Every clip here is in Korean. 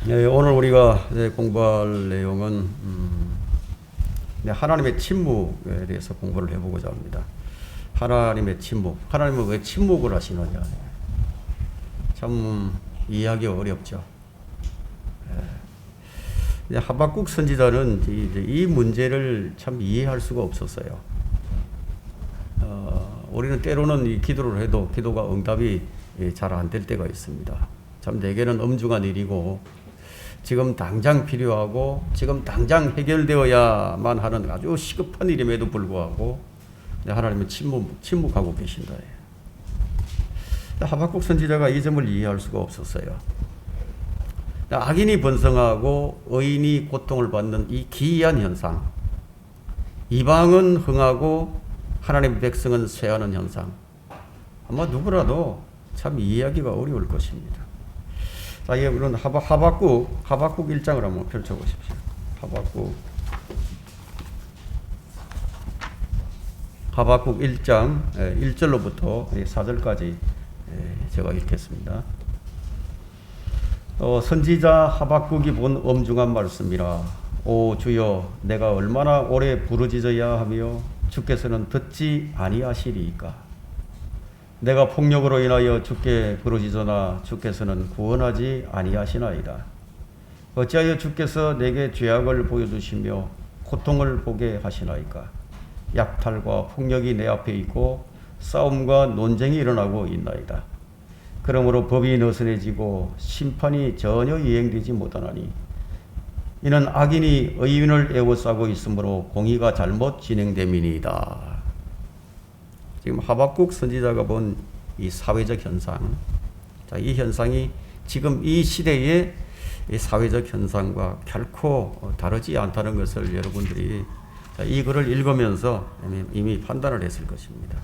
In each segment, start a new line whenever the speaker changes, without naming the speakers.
네, 오늘 우리가 공부할 내용은 하나님의 침묵에 대해서 공부를 해보고자 합니다. 하나님의 침묵. 하나님은 왜 침묵을 하시느냐. 참 이해하기 어렵죠. 하박국 선지자는 이 문제를 참 이해할 수가 없었어요. 우리는 때로는 이 기도를 해도 기도가 응답이 잘 안 될 때가 있습니다. 참 내게는 엄중한 일이고 지금 당장 필요하고 지금 당장 해결되어야만 하는 아주 시급한 일임에도 불구하고 하나님은 침묵하고 계신다. 하박국 선지자가 이 점을 이해할 수가 없었어요. 악인이 번성하고 의인이 고통을 받는 이 기이한 현상, 이방은 흥하고 하나님의 백성은 쇠하는 현상, 아마 누구라도 참 이해하기가 어려울 것입니다. 자, 여러분 하박국 1장을 한번 펼쳐보십시오. 하박국 1장 1절로부터 4절까지 제가 읽겠습니다. 선지자 하박국이 본 엄중한 말씀이라. 오 주여, 내가 얼마나 오래 부르짖어야 하며 주께서는 듣지 아니하시리이까. 내가 폭력으로 인하여 주께 부르짖으나 주께서는 구원하지 아니하시나이다. 어찌하여 주께서 내게 죄악을 보여주시며 고통을 보게 하시나이까. 약탈과 폭력이 내 앞에 있고 싸움과 논쟁이 일어나고 있나이다. 그러므로 법이 느슨해지고 심판이 전혀 이행되지 못하나니 이는 악인이 의인을 에워싸고 있으므로 공의가 잘못 진행됨이니이다. 지금 하박국 선지자가 본 이 사회적 현상, 자, 이 현상이 지금 이 시대의 이 사회적 현상과 결코 다르지 않다는 것을 여러분들이 이 글을 읽으면서 이미 판단을 했을 것입니다.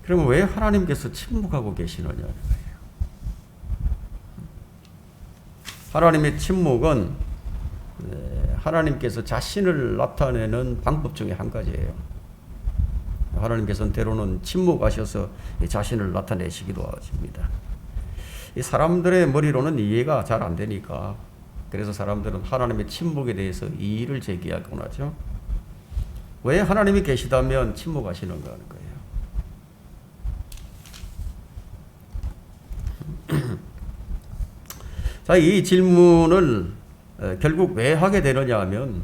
그러면 왜 하나님께서 침묵하고 계시느냐는 거예요. 하나님의 침묵은 하나님께서 자신을 나타내는 방법 중에 한 가지예요. 하나님께서는 때로는 침묵하셔서 자신을 나타내시기도 하십니다. 이 사람들의 머리로는 이해가 잘 안 되니까, 그래서 사람들은 하나님의 침묵에 대해서 이의를 제기하곤 하죠. 왜 하나님이 계시다면 침묵하시는가 하는 거예요. 자, 이 질문을 결국 왜 하게 되느냐 하면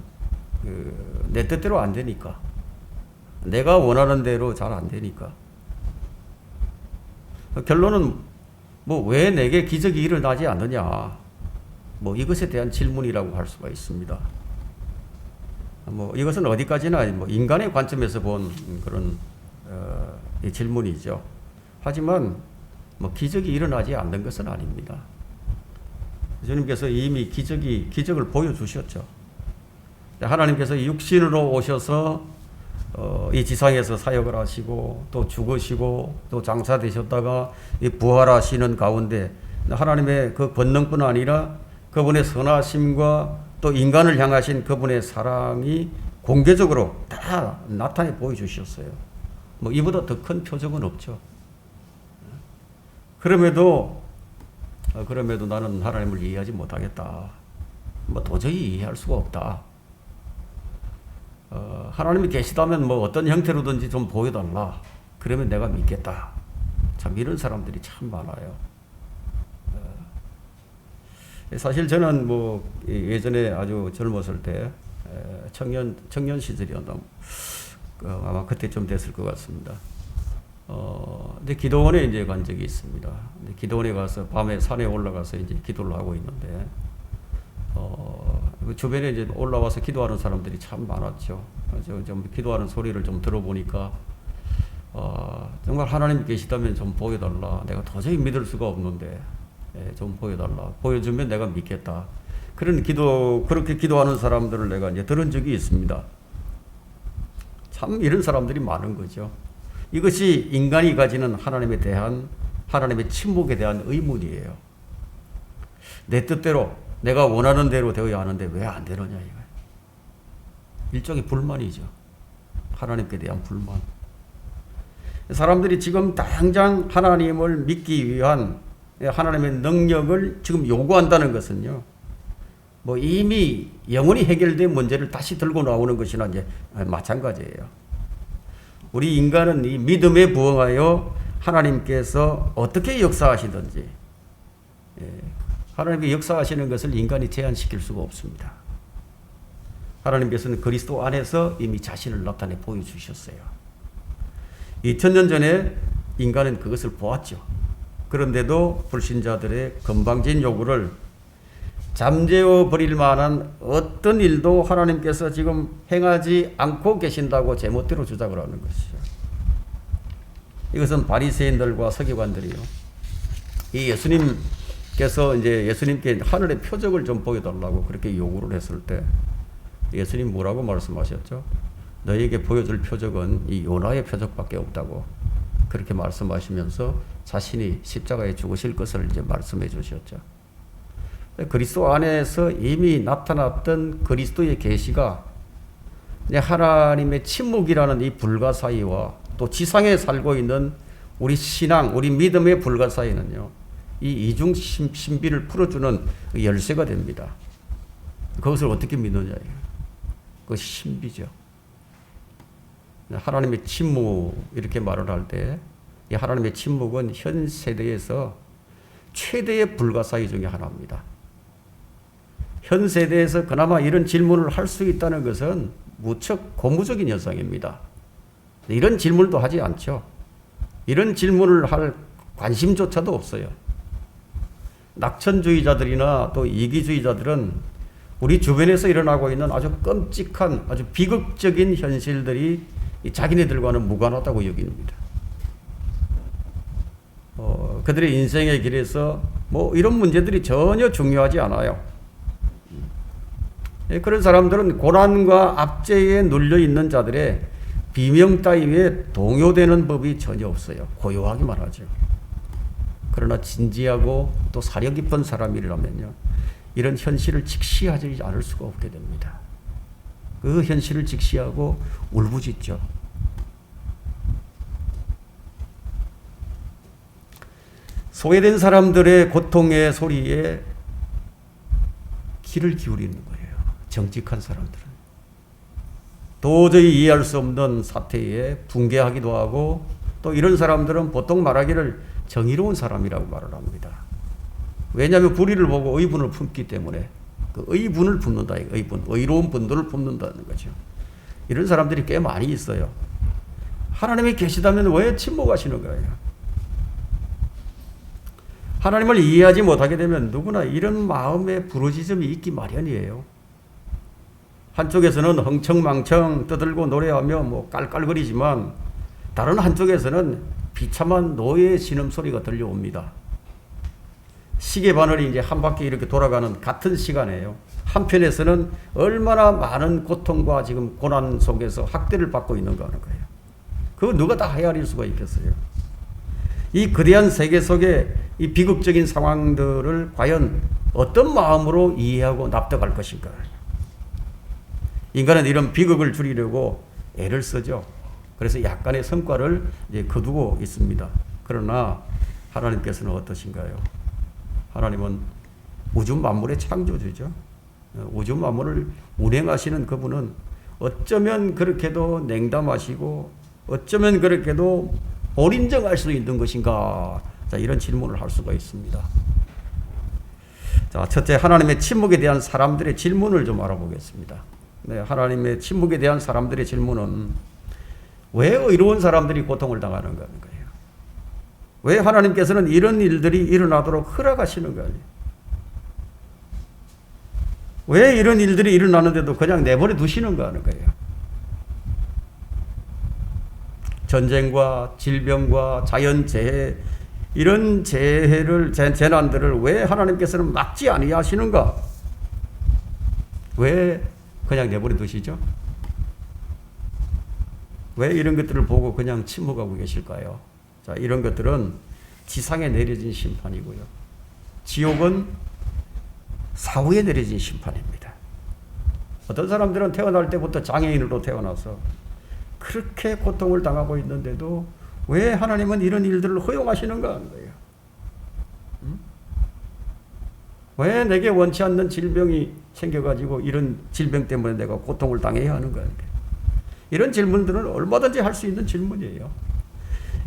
내 뜻대로 안 되니까, 내가 원하는 대로 잘 안 되니까. 결론은 왜 내게 기적이 일어나지 않느냐, 이것에 대한 질문이라고 할 수가 있습니다. 이것은 어디까지나 인간의 관점에서 본 그런 이 질문이죠. 하지만 기적이 일어나지 않는 것은 아닙니다. 주님께서 이미 기적을 보여주셨죠. 하나님께서 육신으로 오셔서 이 지상에서 사역을 하시고 또 죽으시고 또 장사되셨다가 이 부활하시는 가운데 하나님의 그 권능뿐 아니라 그분의 선하심과 또 인간을 향하신 그분의 사랑이 공개적으로 다 나타내 보여주셨어요. 이보다 더 큰 표적은 없죠. 그럼에도 나는 하나님을 이해하지 못하겠다. 도저히 이해할 수가 없다. 하나님이 계시다면 어떤 형태로든지 좀 보여달라. 그러면 내가 믿겠다. 참 이런 사람들이 참 많아요. 사실 저는 예전에 아주 젊었을 때 청년 시절이었나 아마 그때쯤 됐을 것 같습니다. 근데 기도원에 이제 간 적이 있습니다. 근데 기도원에 가서 밤에 산에 올라가서 이제 기도를 하고 있는데 주변에 이제 올라와서 기도하는 사람들이 참 많았죠. 좀 기도하는 소리를 좀 들어보니까 정말 하나님 계시다면 좀 보여달라. 내가 도저히 믿을 수가 없는데 좀 보여달라. 보여주면 내가 믿겠다. 그렇게 기도하는 사람들을 내가 이제 들은 적이 있습니다. 참 이런 사람들이 많은 거죠. 이것이 인간이 가지는 하나님의 침묵에 대한 의문이에요. 내 뜻대로 내가 원하는 대로 되어야 하는데 왜 안 되느냐 이거예요. 일종의 불만이죠. 하나님께 대한 불만. 사람들이 지금 당장 하나님을 믿기 위한 하나님의 능력을 지금 요구한다는 것은요, 뭐 이미 영원히 해결된 문제를 다시 들고 나오는 것이나 이제 마찬가지예요. 우리 인간은 이 믿음에 부응하여 하나님께서 어떻게 역사하시든지, 하나님이 역사하시는 것을 인간이 제한시킬 수가 없습니다. 하나님께서는 그리스도 안에서 이미 자신을 나타내 보여주셨어요. 2000년 전에 인간은 그것을 보았죠. 그런데도 불신자들의 건방진 요구를 잠재워 버릴 만한 어떤 일도 하나님께서 지금 행하지 않고 계신다고 제멋대로 주장을 하는 것이죠. 이것은 바리새인들과 서기관들이요, 이 예수님께서 이제 예수님께 하늘의 표적을 좀 보여달라고 그렇게 요구를 했을 때 예수님 뭐라고 말씀하셨죠? 너에게 보여줄 표적은 이 요나의 표적밖에 없다고 그렇게 말씀하시면서 자신이 십자가에 죽으실 것을 이제 말씀해 주셨죠. 그리스도 안에서 이미 나타났던 그리스도의 계시가 하나님의 침묵이라는 이 불가사의와 또 지상에 살고 있는 우리 신앙, 우리 믿음의 불가사의는요, 이 이중 신비를 풀어주는 열쇠가 됩니다. 그것을 어떻게 믿느냐예요. 그것이 신비죠. 하나님의 침묵 이렇게 말을 할 때 이 하나님의 침묵은 현 세대에서 최대의 불가사의 중에 하나입니다. 현 세대에서 그나마 이런 질문을 할 수 있다는 것은 무척 고무적인 현상입니다. 이런 질문도 하지 않죠. 이런 질문을 할 관심조차도 없어요. 낙천주의자들이나 또 이기주의자들은 우리 주변에서 일어나고 있는 아주 끔찍한, 아주 비극적인 현실들이 자기네들과는 무관하다고 여깁니다. 그들의 인생의 길에서 뭐 이런 문제들이 전혀 중요하지 않아요. 그런 사람들은 고난과 압제에 눌려 있는 자들의 비명 따위에 동요되는 법이 전혀 없어요. 고요하기만 하죠. 그러나 진지하고 또 사려 깊은 사람이라면요, 이런 현실을 직시하지 않을 수가 없게 됩니다. 그 현실을 직시하고 울부짖죠. 소외된 사람들의 고통의 소리에 귀를 기울이는 거예요. 정직한 사람들은. 도저히 이해할 수 없는 사태에 붕괴하기도 하고, 또 이런 사람들은 보통 말하기를 정의로운 사람이라고 말을 합니다. 왜냐하면 불의를 보고 의분을 품기 때문에 그 의분을 품는다. 의분, 의로운 분들을 품는다는 거죠. 이런 사람들이 꽤 많이 있어요. 하나님이 계시다면 왜 침묵하시는 거예요? 하나님을 이해하지 못하게 되면 누구나 이런 마음의 부르짖음이 있기 마련이에요. 한쪽에서는 흥청망청 떠들고 노래하며 뭐 깔깔거리지만 다른 한쪽에서는 비참한 노예의 신음소리가 들려옵니다. 시계 바늘이 이제 한 바퀴 이렇게 돌아가는 같은 시간이에요. 한편에서는 얼마나 많은 고통과 지금 고난 속에서 학대를 받고 있는가 하는 거예요. 그거 누가 다 헤아릴 수가 있겠어요. 이 거대한 세계 속에 이 비극적인 상황들을 과연 어떤 마음으로 이해하고 납득할 것인가. 인간은 이런 비극을 줄이려고 애를 쓰죠. 그래서 약간의 성과를 이제 거두고 있습니다. 그러나 하나님께서는 어떠신가요? 하나님은 우주 만물의 창조주죠. 우주 만물을 운행하시는 그분은 어쩌면 그렇게도 냉담하시고 어쩌면 그렇게도 불인정할 수 있는 것인가? 자, 이런 질문을 할 수가 있습니다. 자, 첫째, 하나님의 침묵에 대한 사람들의 질문을 좀 알아보겠습니다. 네, 하나님의 침묵에 대한 사람들의 질문은 왜 의로운 사람들이 고통을 당하는 거예요? 왜 하나님께서는 이런 일들이 일어나도록 허락하시는 거예요? 왜 이런 일들이 일어나는데도 그냥 내버려 두시는가 하는 거예요? 전쟁과 질병과 자연재해, 이런 재난들을 왜 하나님께서는 막지 아니하시는가? 왜 그냥 내버려 두시죠? 왜 이런 것들을 보고 그냥 침묵하고 계실까요? 자, 이런 것들은 지상에 내려진 심판이고요. 지옥은 사후에 내려진 심판입니다. 어떤 사람들은 태어날 때부터 장애인으로 태어나서 그렇게 고통을 당하고 있는데도 왜 하나님은 이런 일들을 허용하시는가 하는 거예요. 왜 내게 원치 않는 질병이 생겨가지고 이런 질병 때문에 내가 고통을 당해야 하는가? 이런 질문들은 얼마든지 할 수 있는 질문이에요.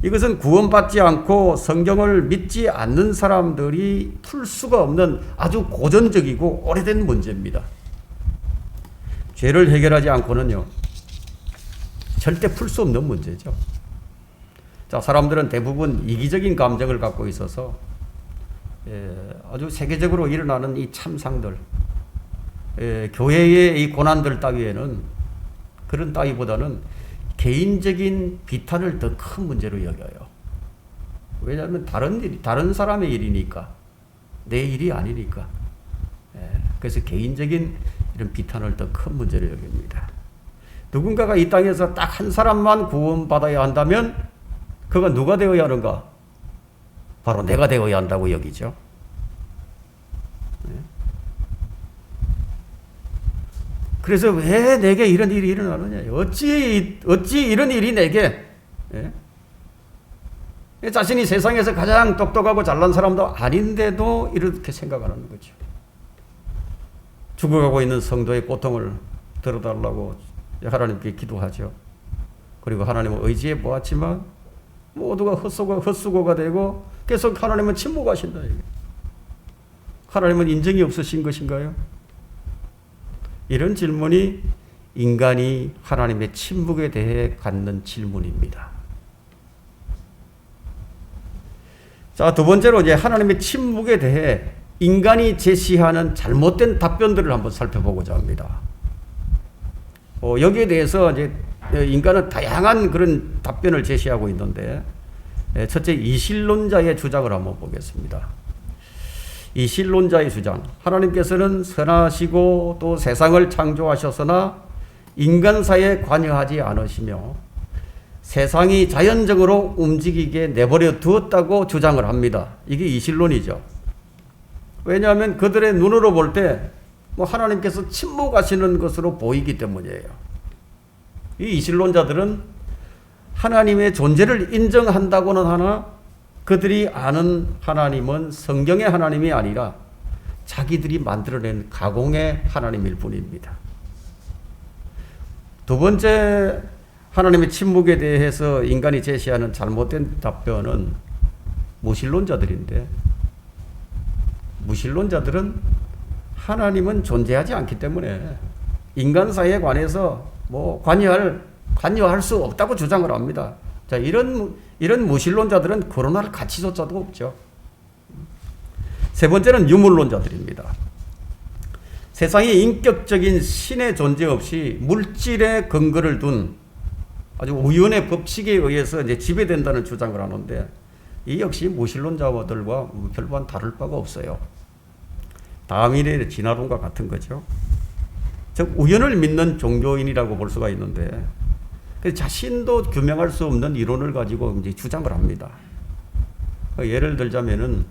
이것은 구원받지 않고 성경을 믿지 않는 사람들이 풀 수가 없는 아주 고전적이고 오래된 문제입니다. 죄를 해결하지 않고는요, 절대 풀 수 없는 문제죠. 자, 사람들은 대부분 이기적인 감정을 갖고 있어서 아주 세계적으로 일어나는 이 참상들, 교회의 이 고난들 따위에는 그런 따위보다는 개인적인 비탄을 더 큰 문제로 여겨요. 왜냐하면 다른 사람의 일이니까, 내 일이 아니니까. 그래서 개인적인 이런 비탄을 더 큰 문제로 여깁니다. 누군가가 이 땅에서 딱 한 사람만 구원받아야 한다면 그가 누가 되어야 하는가? 바로 내가 되어야 한다고 여기죠. 그래서 왜 내게 이런 일이 일어나느냐? 어찌 이런 일이 내게? 자신이 세상에서 가장 똑똑하고 잘난 사람도 아닌데도 이렇게 생각하는 거죠. 죽어가고 있는 성도의 고통을 들어달라고 하나님께 기도하죠. 그리고 하나님은 의지해 보았지만 모두가 헛수고가 되고 계속 하나님은 침묵하신다. 하나님은 인정이 없으신 것인가요? 이런 질문이 인간이 하나님의 침묵에 대해 갖는 질문입니다. 자, 두 번째로 이제 하나님의 침묵에 대해 인간이 제시하는 잘못된 답변들을 한번 살펴보고자 합니다. 여기에 대해서 이제 인간은 다양한 그런 답변을 제시하고 있는데, 첫째 이실론자의 주장을 한번 보겠습니다. 이실론자의 주장. 하나님께서는 선하시고 또 세상을 창조하셨으나 인간사에 관여하지 않으시며 세상이 자연적으로 움직이게 내버려 두었다고 주장을 합니다. 이게 이실론이죠. 왜냐하면 그들의 눈으로 볼 때 하나님께서 침묵하시는 것으로 보이기 때문이에요. 이 이실론자들은 하나님의 존재를 인정한다고는 하나 그들이 아는 하나님은 성경의 하나님이 아니라 자기들이 만들어낸 가공의 하나님일 뿐입니다. 두 번째 하나님의 침묵에 대해서 인간이 제시하는 잘못된 답변은 무신론자들인데, 무신론자들은 하나님은 존재하지 않기 때문에 인간사에 관해서 관여할 수 없다고 주장을 합니다. 자, 이런 무신론자들은 거론할 가치조차도 없죠. 세 번째는 유물론자들입니다. 세상에 인격적인 신의 존재 없이 물질에 근거를 둔 아주 우연의 법칙에 의해서 이제 지배된다는 주장을 하는데, 이 역시 무신론자들과 별반 다를 바가 없어요. 다윈의 진화론과 같은 거죠. 즉 우연을 믿는 종교인이라고 볼 수가 있는데, 자신도 규명할 수 없는 이론을 가지고 이제 주장을 합니다. 예를 들자면은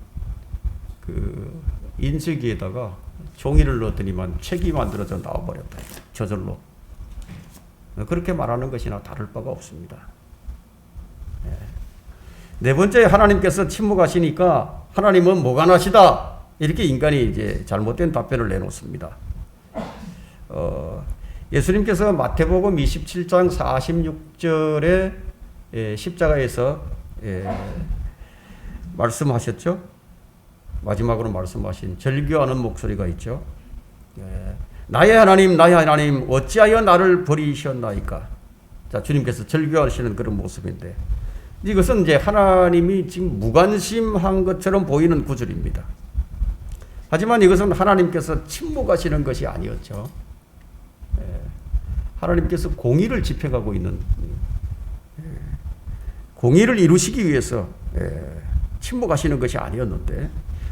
인쇄기에다가 종이를 넣었더니만 책이 만들어져 나와버렸다. 저절로. 그렇게 말하는 것이나 다를 바가 없습니다. 네 번째, 하나님께서 침묵하시니까 하나님은 무관하시다. 이렇게 인간이 이제 잘못된 답변을 내놓습니다. 예수님께서 마태복음 27장 46절에 십자가에서 말씀하셨죠. 마지막으로 말씀하신 절규하는 목소리가 있죠. 나의 하나님, 나의 하나님, 어찌하여 나를 버리셨나이까. 자, 주님께서 절규하시는 그런 모습인데, 이것은 이제 하나님이 지금 무관심한 것처럼 보이는 구절입니다. 하지만 이것은 하나님께서 침묵하시는 것이 아니었죠. 하나님께서 공의를 집행하고 있는, 공의를 이루시기 위해서 침묵하시는 것이 아니었는데,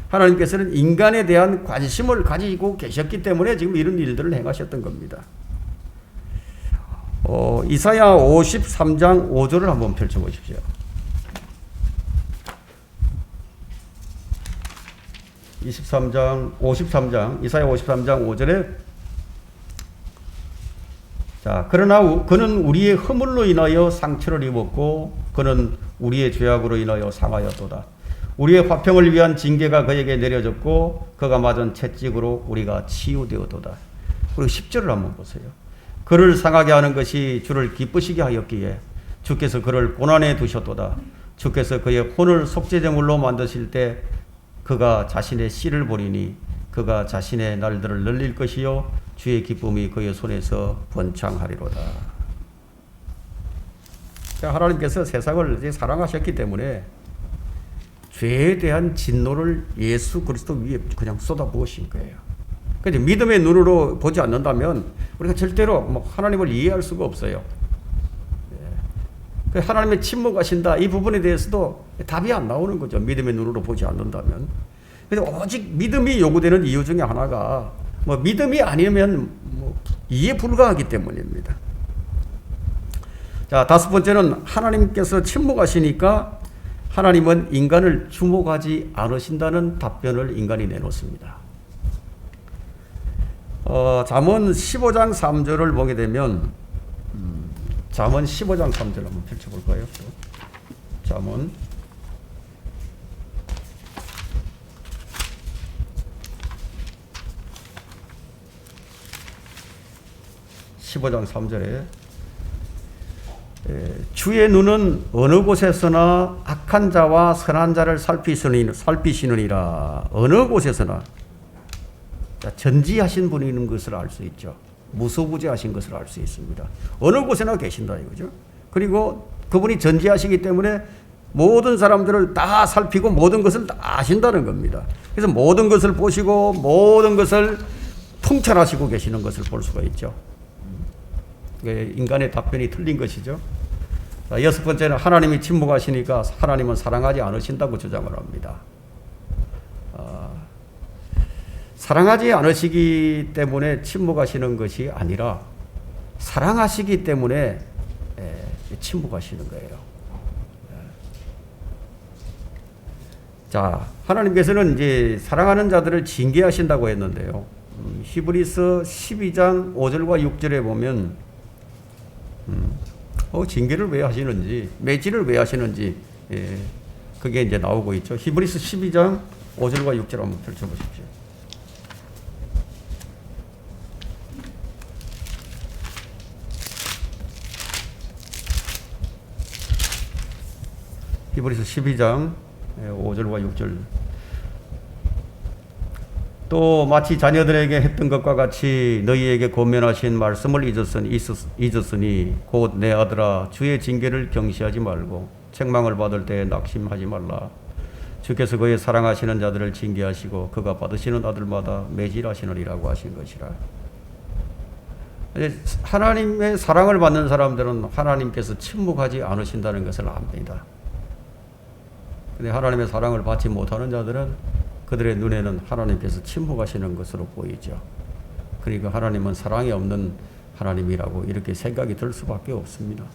하나님께서는 인간에 대한 관심을 가지고 계셨기 때문에 지금 이런 일들을 행하셨던 겁니다. 이사야 53장 5절을 한번 펼쳐보십시오. 이사야 53장 5절에, 자, 그러나 그는 우리의 허물로 인하여 상처를 입었고 그는 우리의 죄악으로 인하여 상하였도다. 우리의 화평을 위한 징계가 그에게 내려졌고 그가 맞은 채찍으로 우리가 치유되었도다. 그리고 10절을 한번 보세요. 그를 상하게 하는 것이 주를 기쁘시게 하였기에 주께서 그를 고난에 두셨도다. 주께서 그의 혼을 속죄제물로 만드실 때 그가 자신의 씨를 보리니 그가 자신의 날들을 늘릴 것이요 주의 기쁨이 그의 손에서 번창하리로다. 하나님께서 세상을 사랑하셨기 때문에 죄에 대한 진노를 예수 그리스도 위에 그냥 쏟아부으신 거예요. 근데 믿음의 눈으로 보지 않는다면 우리가 절대로 하나님을 이해할 수가 없어요. 하나님의 침묵하신다 이 부분에 대해서도 답이 안 나오는 거죠. 믿음의 눈으로 보지 않는다면. 근데 오직 믿음이 요구되는 이유 중에 하나가 믿음이 아니면 이해 불가하기 때문입니다. 자, 다섯 번째는 하나님께서 침묵하시니까 하나님은 인간을 주목하지 않으신다는 답변을 인간이 내놓습니다. 잠언 15장 3절을 보게 되면 잠언 15장 3절 한번 펼쳐볼까요? 잠언 15장 3절에 주의 눈은 어느 곳에서나 악한 자와 선한 자를 살피시느니라. 어느 곳에서나 전지하신 분이 있는 것을 알 수 있죠. 무소부재하신 것을 알 수 있습니다. 어느 곳에나 계신다 이거죠. 그리고 그분이 전지하시기 때문에 모든 사람들을 다 살피고 모든 것을 다 아신다는 겁니다. 그래서 모든 것을 보시고 모든 것을 통찰하시고 계시는 것을 볼 수가 있죠. 인간의 답변이 틀린 것이죠. 여섯 번째는 하나님이 침묵하시니까 하나님은 사랑하지 않으신다고 주장을 합니다. 사랑하지 않으시기 때문에 침묵하시는 것이 아니라 사랑하시기 때문에 침묵하시는 거예요. 자, 하나님께서는 이제 사랑하는 자들을 징계하신다고 했는데요. 히브리서 12장 5절과 6절에 보면 징계를 왜 하시는지, 매질을 왜 하시는지, 그게 이제 나오고 있죠. 히브리서 12장 5절과 6절 한번 펼쳐보십시오. 히브리서 12장 5절과 6절. 또 마치 자녀들에게 했던 것과 같이 너희에게 권면하신 말씀을 잊었으니 곧 내 아들아 주의 징계를 경시하지 말고 책망을 받을 때에 낙심하지 말라. 주께서 그의 사랑하시는 자들을 징계하시고 그가 받으시는 아들마다 매질하시느니라고 하신 것이라. 하나님의 사랑을 받는 사람들은 하나님께서 침묵하지 않으신다는 것을 압니다. 근데 하나님의 사랑을 받지 못하는 자들은 그들의 눈에는 하나님께서 침묵하시는 것으로 보이죠. 그러니까 하나님은 사랑이 없는 하나님이라고 이렇게 생각이 들 수밖에 없습니다.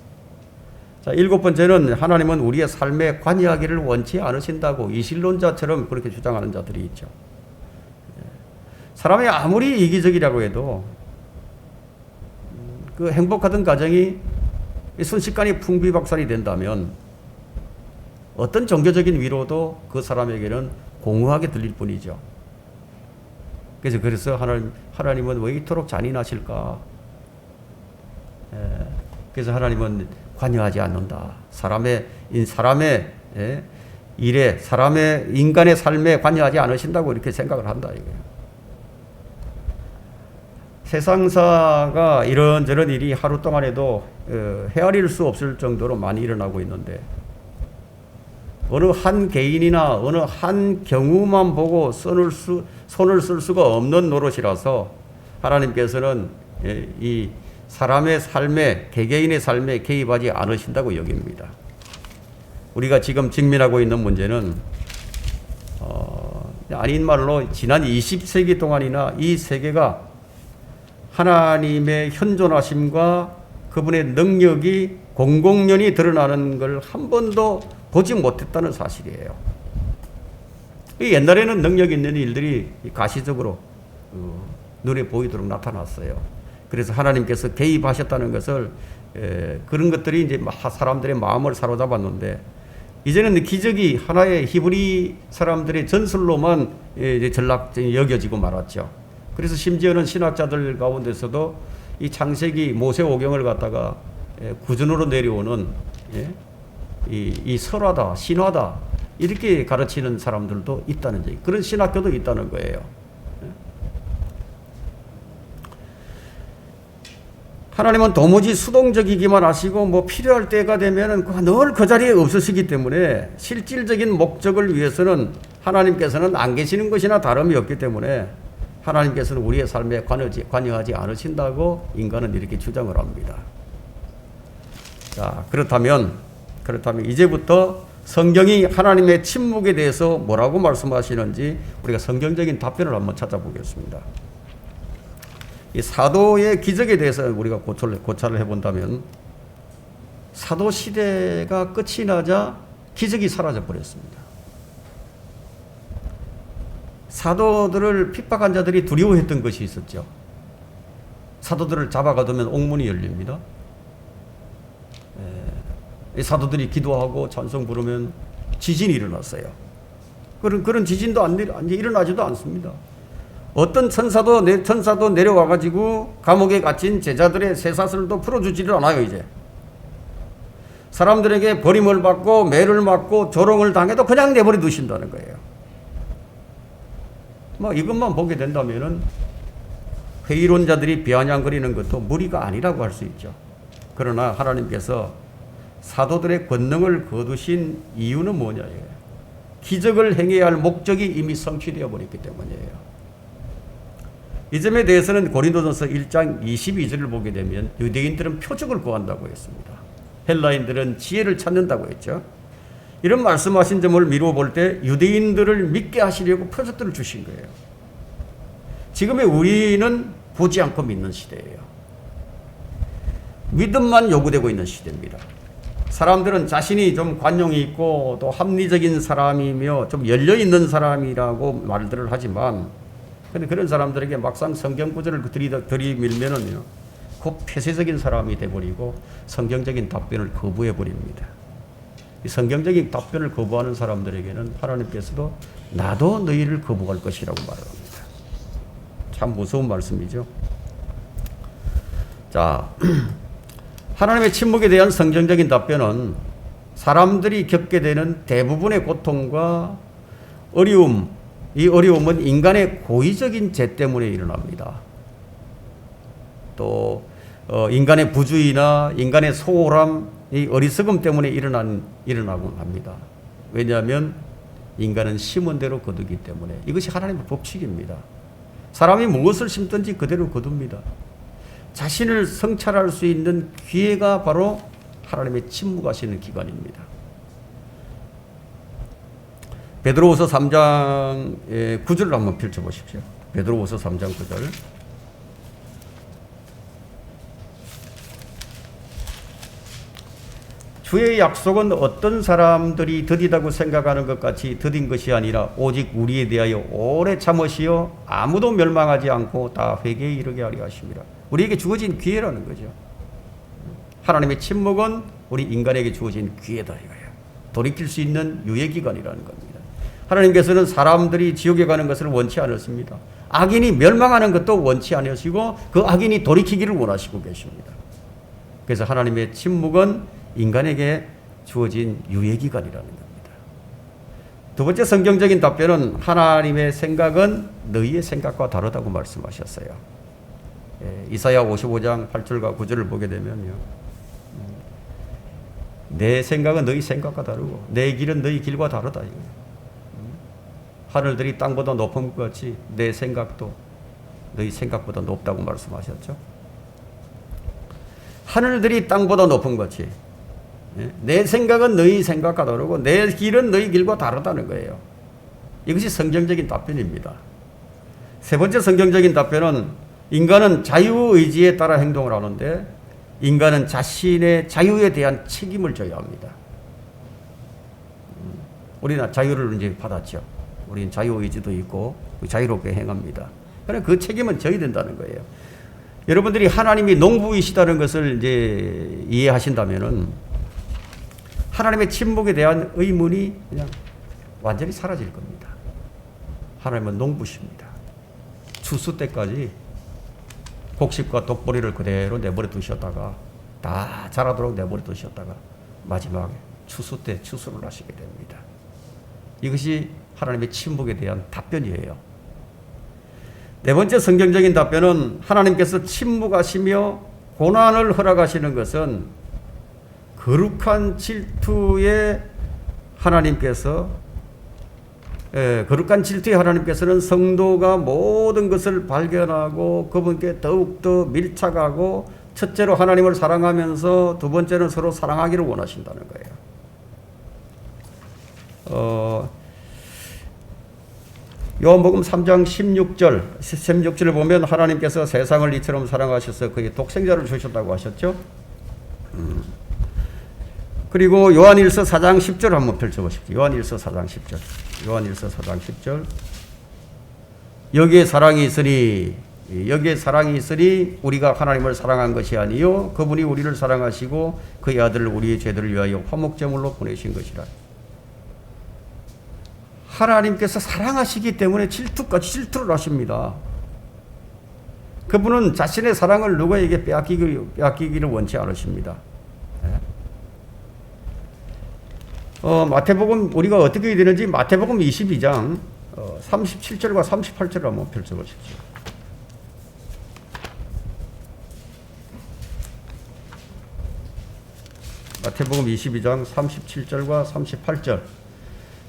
자, 일곱 번째는 하나님은 우리의 삶에 관여하기를 원치 않으신다고 이실론자처럼 그렇게 주장하는 자들이 있죠. 사람이 아무리 이기적이라고 해도 그 행복하던 가정이 순식간에 풍비박산이 된다면 어떤 종교적인 위로도 그 사람에게는 공허하게 들릴 뿐이죠. 그래서 하나님은 왜 이토록 잔인하실까? 그래서 하나님은 관여하지 않는다. 사람의 일에, 인간의 삶에 관여하지 않으신다고 이렇게 생각을 한다 이거예요. 세상사가 이런저런 일이 하루 동안에도 헤아릴 수 없을 정도로 많이 일어나고 있는데 어느 한 개인이나 어느 한 경우만 보고 손을 쓸 수가 없는 노릇이라서 하나님께서는 이 사람의 삶에, 개개인의 삶에 개입하지 않으신다고 여깁니다. 우리가 지금 직면하고 있는 문제는 아닌 말로 지난 20세기 동안이나 이 세계가 하나님의 현존하심과 그분의 능력이 공공연히 드러나는 걸 한 번도 보지 못했다는 사실이에요. 옛날에는 능력 있는 일들이 가시적으로 눈에 보이도록 나타났어요. 그래서 하나님께서 개입하셨다는 것을 그런 것들이 이제 사람들의 마음을 사로잡았는데 이제는 기적이 하나의 히브리 사람들의 전설로만 이제 여겨지고 말았죠. 그래서 심지어는 신학자들 가운데서도 이 창세기 모세오경을 갖다가 구전으로 내려오는 이 설화다, 신화다 이렇게 가르치는 사람들도 있다는 얘기. 그런 신학교도 있다는 거예요. 하나님은 도무지 수동적이기만 하시고 뭐 필요할 때가 되면은 늘 그 자리에 없으시기 때문에 실질적인 목적을 위해서는 하나님께서는 안 계시는 것이나 다름이 없기 때문에 하나님께서는 우리의 삶에 관여하지 않으신다고 인간은 이렇게 주장을 합니다. 자, 그렇다면 이제부터 성경이 하나님의 침묵에 대해서 뭐라고 말씀하시는지 우리가 성경적인 답변을 한번 찾아보겠습니다. 이 사도의 기적에 대해서 우리가 고찰을 해본다면 사도 시대가 끝이 나자 기적이 사라져 버렸습니다. 사도들을 핍박한 자들이 두려워했던 것이 있었죠. 사도들을 잡아가두면 옥문이 열립니다. 사도들이 기도하고 찬송 부르면 지진이 일어났어요. 그런 지진도 일어나지도 않습니다. 어떤 천사도 내려와가지고 감옥에 갇힌 제자들의 쇠사슬도 풀어주지를 않아요. 이제 사람들에게 버림을 받고 매를 맞고 조롱을 당해도 그냥 내버려 두신다는 거예요. 뭐 이것만 보게 된다면은 회의론자들이 비아냥거리는 것도 무리가 아니라고 할 수 있죠. 그러나 하나님께서 사도들의 권능을 거두신 이유는 뭐냐예요. 기적을 행해야 할 목적이 이미 성취되어 버렸기 때문이에요. 이 점에 대해서는 고린도전서 1장 22절을 보게 되면 유대인들은 표적을 구한다고 했습니다. 헬라인들은 지혜를 찾는다고 했죠. 이런 말씀하신 점을 미루어 볼 때 유대인들을 믿게 하시려고 표적들을 주신 거예요. 지금의 우리는 보지 않고 믿는 시대예요. 믿음만 요구되고 있는 시대입니다. 사람들은 자신이 좀 관용이 있고 또 합리적인 사람이며 좀 열려있는 사람이라고 말들을 하지만 근데 그런 사람들에게 막상 성경 구절을 들이밀면은요, 곧 폐쇄적인 사람이 돼버리고 성경적인 답변을 거부해버립니다. 이 성경적인 답변을 거부하는 사람들에게는 하나님께서도 나도 너희를 거부할 것이라고 말합니다. 참 무서운 말씀이죠. 자, 하나님의 침묵에 대한 성경적인 답변은 사람들이 겪게 되는 대부분의 고통과 어려움, 이 어려움은 인간의 고의적인 죄 때문에 일어납니다. 또 인간의 부주의나 인간의 소홀함, 이 어리석음 때문에 일어나곤 합니다. 왜냐하면 인간은 심은 대로 거두기 때문에 이것이 하나님의 법칙입니다. 사람이 무엇을 심든지 그대로 거둡니다. 자신을 성찰할 수 있는 기회가 바로 하나님의 침묵하시는 기간입니다. 베드로후서 3장 9절을 한번 펼쳐보십시오. 베드로후서 3장 9절. 주의 약속은 어떤 사람들이 더디다고 생각하는 것 같이 더딘 것이 아니라 오직 우리에 대하여 오래 참으시어 아무도 멸망하지 않고 다 회개에 이르게 하려 하심이라. 우리에게 주어진 기회라는 거죠. 하나님의 침묵은 우리 인간에게 주어진 기회다 이거예요. 돌이킬 수 있는 유예기간이라는 겁니다. 하나님께서는 사람들이 지옥에 가는 것을 원치 않으십니다. 악인이 멸망하는 것도 원치 않으시고 그 악인이 돌이키기를 원하시고 계십니다. 그래서 하나님의 침묵은 인간에게 주어진 유예기간이라는 겁니다. 두 번째 성경적인 답변은 하나님의 생각은 너희의 생각과 다르다고 말씀하셨어요. 이사야 55장 8절과 9절을 보게 되면요, 내 생각은 너희 생각과 다르고 내 길은 너희 길과 다르다. 하늘들이 땅보다 높은 것 같이 내 생각도 너희 생각보다 높다고 말씀하셨죠. 하늘들이 땅보다 높은 것 같이 내 생각은 너희 생각과 다르고 내 길은 너희 길과 다르다는 거예요. 이것이 성경적인 답변입니다. 세 번째 성경적인 답변은 인간은 자유의지에 따라 행동을 하는데 인간은 자신의 자유에 대한 책임을 져야 합니다. 우리는 자유를 이제 받았죠. 우리는 자유의지도 있고 자유롭게 행합니다. 그러나 그 책임은 져야 된다는 거예요. 여러분들이 하나님이 농부이시다는 것을 이제 이해하신다면은 하나님의 침묵에 대한 의문이 그냥 완전히 사라질 겁니다. 하나님은 농부십니다. 추수 때까지 곡식과 독보리를 그대로 내버려 두셨다가 다 자라도록 내버려 두셨다가 마지막에 추수 때 추수를 하시게 됩니다. 이것이 하나님의 침묵에 대한 답변이에요. 네 번째 성경적인 답변은 하나님께서 침묵하시며 고난을 허락하시는 것은 거룩한 질투의 하나님께서는 성도가 모든 것을 발견하고 그분께 더욱더 밀착하고 첫째로 하나님을 사랑하면서 두 번째는 서로 사랑하기를 원하신다는 거예요. 요한복음 3장 16절을 보면 하나님께서 세상을 이처럼 사랑하셔서 그의 독생자를 주셨다고 하셨죠. 그리고 요한일서 4장 10절 한번 펼쳐보십시오. 요한일서 4장 10절. 여기에 사랑이 있으니 우리가 하나님을 사랑한 것이 아니요 그분이 우리를 사랑하시고 그의 아들을 우리의 죄들을 위하여 화목제물로 보내신 것이라. 하나님께서 사랑하시기 때문에 질투를 하십니다. 그분은 자신의 사랑을 누구에게 빼앗기기를 원치 않으십니다. 마태복음 우리가 어떻게 해야 되는지 마태복음 22장 37절과 38절을 한번 펼쳐보십시오. 마태복음 22장 37절과 38절.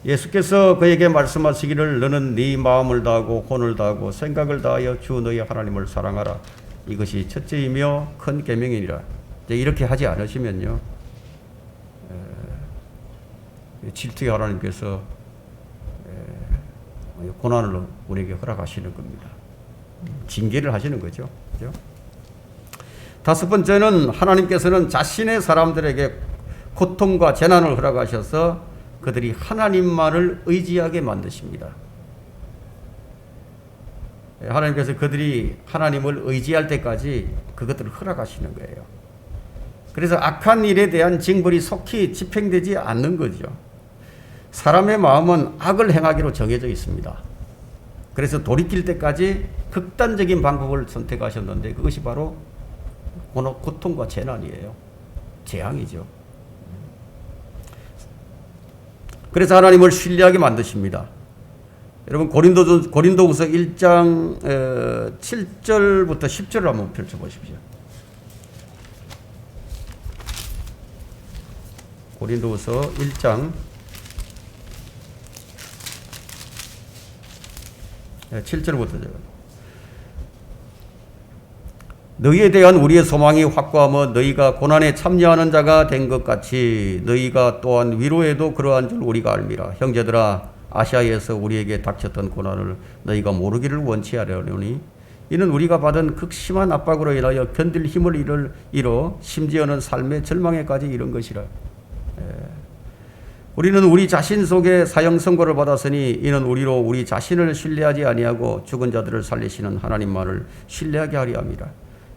예수께서 그에게 말씀하시기를 너는 네 마음을 다하고 혼을 다하고 생각을 다하여 주 너희 하나님을 사랑하라. 이것이 첫째이며 큰 계명이니라. 이렇게 하지 않으시면요 질투의 하나님께서 고난을 우리에게 허락하시는 겁니다. 징계를 하시는 거죠. 그죠? 다섯 번째는 하나님께서는 자신의 사람들에게 고통과 재난을 허락하셔서 그들이 하나님만을 의지하게 만드십니다. 하나님께서 그들이 하나님을 의지할 때까지 그것들을 허락하시는 거예요. 그래서 악한 일에 대한 징벌이 속히 집행되지 않는 거죠. 사람의 마음은 악을 행하기로 정해져 있습니다. 그래서 돌이킬 때까지 극단적인 방법을 선택하셨는데 그것이 바로 고통과 재난이에요. 재앙이죠. 그래서 하나님을 신뢰하게 만드십니다. 여러분 고린도후서 1장 7절부터 10절을 한번 펼쳐보십시오. 고린도후서 1장 7절부터 너희에 대한 우리의 소망이 확고하며 너희가 고난에 참여하는 자가 된 것 같이 너희가 또한 위로에도 그러한 줄 우리가 알미라. 형제들아 아시아에서 우리에게 닥쳤던 고난을 너희가 모르기를 원치 아뢰오니 이는 우리가 받은 극심한 압박으로 인하여 견딜 힘을 잃어 심지어는 삶의 절망에까지 이른 것이라. 우리는 우리 자신 속에 사형 선고를 받았으니 이는 우리로 우리 자신을 신뢰하지 아니하고 죽은 자들을 살리시는 하나님만을 신뢰하게 하려 함이라.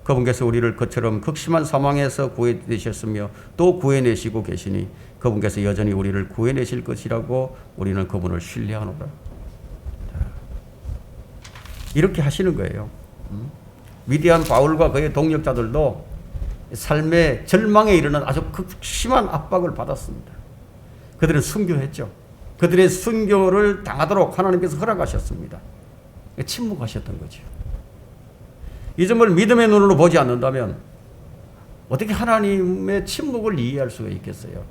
그분께서 우리를 그처럼 극심한 사망에서 구해내셨으며 또 구해내시고 계시니 그분께서 여전히 우리를 구해내실 것이라고 우리는 그분을 신뢰하노라. 이렇게 하시는 거예요. 위대한 바울과 그의 동력자들도 삶의 절망에 이르는 아주 극심한 압박을 받았습니다. 그들은 순교했죠. 그들의 순교를 당하도록 하나님께서 허락하셨습니다. 침묵하셨던 거죠. 이 점을 믿음의 눈으로 보지 않는다면 어떻게 하나님의 침묵을 이해할 수가 있겠어요?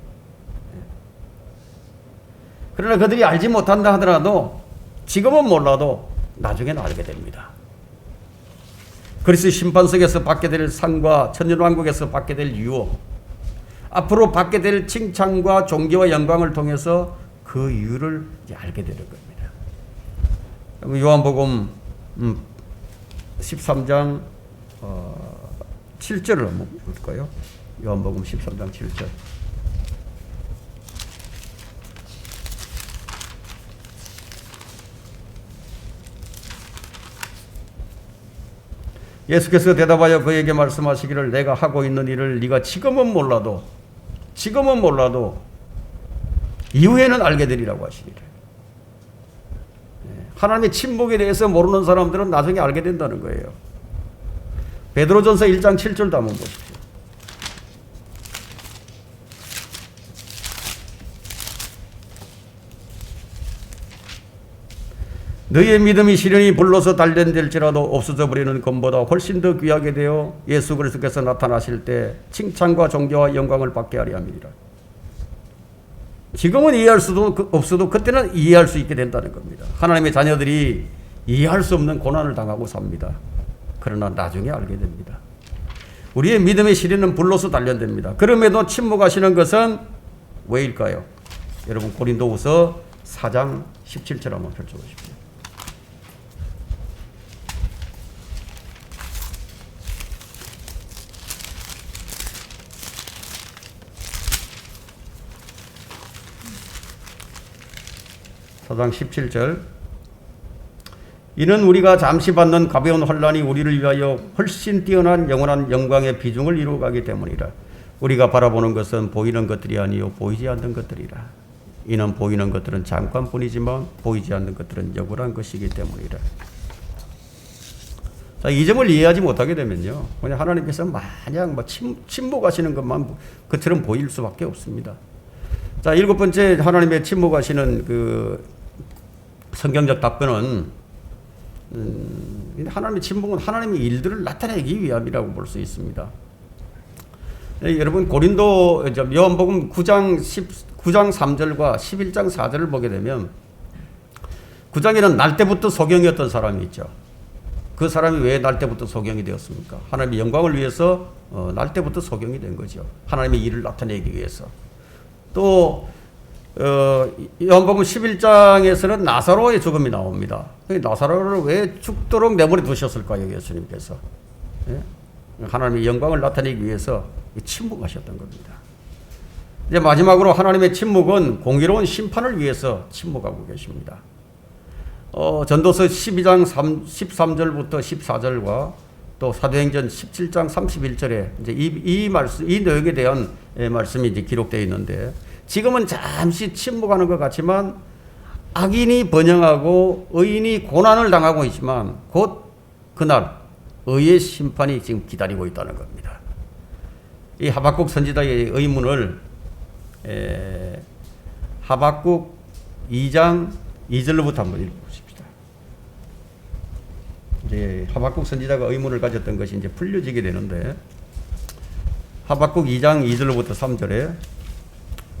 그러나 그들이 알지 못한다 하더라도 지금은 몰라도 나중에는 알게 됩니다. 그리스도의 심판석에서 받게 될 상과 천년왕국에서 받게 될 유업, 앞으로 받게 될 칭찬과 존귀와 영광을 통해서 그 이유를 이제 알게 되는 겁니다. 요한복음 13장 7절을 한번 볼까요? 요한복음 13장 7절. 예수께서 대답하여 그에게 말씀하시기를 내가 하고 있는 일을 네가 지금은 몰라도 이후에는 알게 되리라고 하시니라. 하나님의 침묵에 대해서 모르는 사람들은 나중에 알게 된다는 거예요. 베드로전서 1장 7절도 한번 보십시오. 너희의 믿음이 시련이 불러서 단련될지라도 없어져 버리는 것보다 훨씬 더 귀하게 되어 예수 그리스도께서 나타나실 때 칭찬과 존귀와 영광을 받게 하려 함이니라. 지금은 이해할 수도 없어도 그때는 이해할 수 있게 된다는 겁니다. 하나님의 자녀들이 이해할 수 없는 고난을 당하고 삽니다. 그러나 나중에 알게 됩니다. 우리의 믿음의 시련은 불로서 단련됩니다. 그럼에도 침묵하시는 것은 왜일까요? 여러분 고린도후서 4장 17절 한번 펼쳐보십시오. 사장 17절. 이는 우리가 잠시 받는 가벼운 환난이 우리를 위하여 훨씬 뛰어난 영원한 영광의 비중을 이루어가기 때문이라. 우리가 바라보는 것은 보이는 것들이 아니요 보이지 않는 것들이라. 이는 보이는 것들은 잠깐뿐이지만 보이지 않는 것들은 영원한 것이기 때문이라. 자, 이 점을 이해하지 못하게 되면요, 그냥 하나님께서 마냥 침묵하시는 것만 그처럼 보일 수밖에 없습니다. 자, 7번째 하나님의 침묵하시는 그 성경적 답변은 하나님의 침묵은 하나님의 일들을 나타내기 위함이라고 볼 수 있습니다. 여러분 고린도 요한복음 9장 3절과 11장 4절을 보게 되면 9장에는 날 때부터 소경이었던 사람이 있죠. 그 사람이 왜 날 때부터 소경이 되었습니까? 하나님의 영광을 위해서 날 때부터 소경이 된 거죠. 하나님의 일을 나타내기 위해서. 또 요한복음 11장에서는 나사로의 죽음이 나옵니다. 나사로를 왜 죽도록 내버려 두셨을까요? 예수님께서. 예? 하나님의 영광을 나타내기 위해서 침묵하셨던 겁니다. 이제 마지막으로 하나님의 침묵은 공의로운 심판을 위해서 침묵하고 계십니다. 전도서 12장 13절부터 14절과 또 사도행전 17장 31절에 이제 이 내용에 대한 말씀이 이제 기록되어 있는데, 지금은 잠시 침묵하는 것 같지만 악인이 번영하고 의인이 고난을 당하고 있지만 곧 그날 의의 심판이 지금 기다리고 있다는 겁니다. 이 하박국 선지자의 의문을 하박국 2장 2절로부터 한번 읽어보십시다. 이제 하박국 선지자가 의문을 가졌던 것이 이제 풀려지게 되는데, 하박국 2장 2절로부터 3절에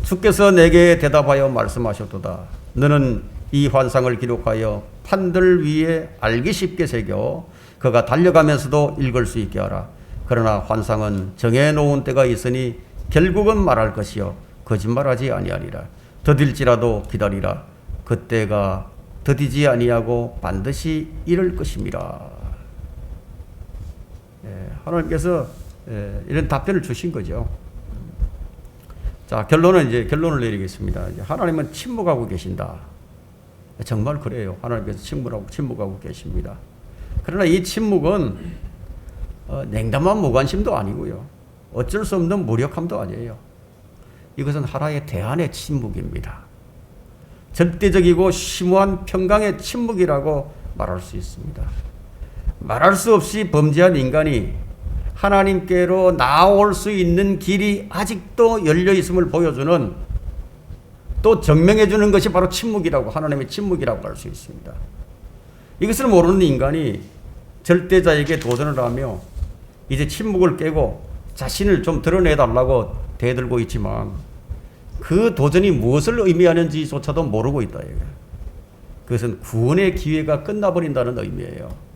주께서 내게 대답하여 말씀하셨도다. 너는 이 환상을 기록하여 판들 위에 알기 쉽게 새겨 그가 달려가면서도 읽을 수 있게 하라. 그러나 환상은 정해놓은 때가 있으니 결국은 말할 것이요 거짓말하지 아니하리라. 더딜지라도 기다리라. 그때가 더디지 아니하고 반드시 이를 것임이라. 하나님께서 이런 답변을 주신 거죠. 자, 결론을 내리겠습니다. 이제 하나님은 침묵하고 계신다. 정말 그래요. 하나님께서 침묵하고 계십니다. 그러나 이 침묵은 냉담한 무관심도 아니고요, 어쩔 수 없는 무력함도 아니에요. 이것은 하나의 대안의 침묵입니다. 절대적이고 심오한 평강의 침묵이라고 말할 수 있습니다. 말할 수 없이 범죄한 인간이 하나님께로 나올 수 있는 길이 아직도 열려 있음을 보여주는, 또 증명해 주는 것이 바로 침묵이라고, 하나님의 침묵이라고 할 수 있습니다. 이것을 모르는 인간이 절대자에게 도전을 하며 이제 침묵을 깨고 자신을 좀 드러내달라고 대들고 있지만 그 도전이 무엇을 의미하는지조차도 모르고 있다. 그것은 구원의 기회가 끝나버린다는 의미예요.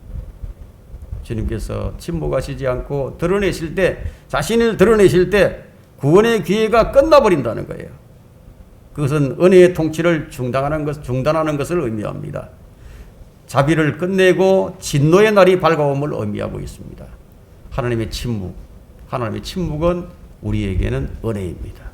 주님께서 침묵하시지 않고 드러내실 때, 자신을 드러내실 때 구원의 기회가 끝나버린다는 거예요. 그것은 은혜의 통치를 중단하는 것을 의미합니다. 자비를 끝내고 진노의 날이 밝아옴을 의미하고 있습니다. 하나님의 침묵은 우리에게는 은혜입니다.